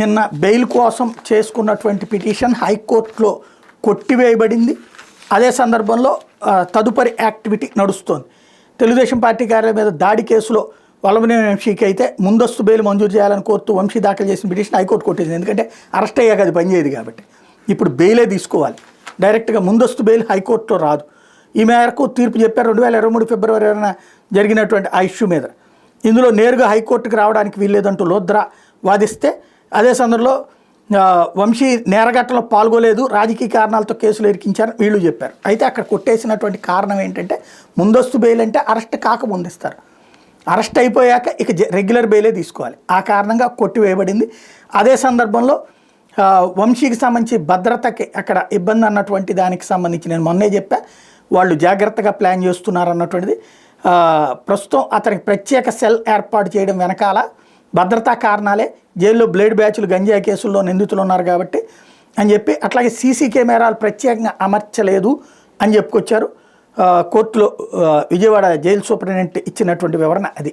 నిన్న బెయిల్ కోసం చేసుకున్నటువంటి పిటిషన్ హైకోర్టులో కొట్టివేయబడింది. అదే సందర్భంలో తదుపరి యాక్టివిటీ నడుస్తోంది. తెలుగుదేశం పార్టీ కార్యాలయం మీద దాడి కేసులో వల్లభనేని వంశీకి అయితే ముందస్తు బెయిల్ మంజూరు చేయాలని కోరుతూ వంశీ దాఖలు చేసిన పిటిషన్ హైకోర్టు కొట్టేసింది. ఎందుకంటే అరెస్ట్ అయ్యాక అది పనిచేయదు కాబట్టి ఇప్పుడు బెయిలే తీసుకోవాలి. డైరెక్ట్గా ముందస్తు బెయిల్ హైకోర్టులో రాదు. ఈ మేరకు తీర్పు చెప్పారు 2023 ఫిబ్రవరి 20 జరిగినటువంటి ఆ ఇష్యూ మీద. ఇందులో నేరుగా హైకోర్టుకు రావడానికి వీల్లేదంటూ లోద్రా వాదిస్తే, అదే సందర్భంలో వంశీ నేరగట్టలో పాల్గొలేదు, రాజకీయ కారణాలతో కేసులు ఇరికించారు వీళ్ళు చెప్పారు. అయితే అక్కడ కొట్టేసినటువంటి కారణం ఏంటంటే ముందస్తు బెయిల్ అంటే అరెస్ట్ కాకముందు ఇస్తారు, అరెస్ట్ అయిపోయాక ఇక రెగ్యులర్ బెయిలే తీసుకోవాలి. ఆ కారణంగా కొట్టివేయబడింది. అదే సందర్భంలో వంశీకి సంబంధించి భద్రతకి అక్కడ ఇబ్బంది అన్నటువంటి దానికి సంబంధించి నేను మొన్నే చెప్పా, వాళ్ళు జాగ్రత్తగా ప్లాన్ చేస్తున్నారు అన్నటువంటిది. ప్రస్తుతం అతనికి ప్రత్యేక సెల్ ఏర్పాటు చేయడం వెనకాల భద్రతా కారణాలే, జైల్లో బ్లేడ్ బ్యాచ్లు గంజాయి కేసుల్లో నిందితులు ఉన్నారు కాబట్టి అని చెప్పి, అట్లాగే సీసీ కెమెరాలు ప్రత్యేకంగా అమర్చలేదు అని చెప్పుకొచ్చారు. కోర్టులో విజయవాడ జైలు సూపరింటెండెంట్ ఇచ్చినటువంటి వివరణ అది.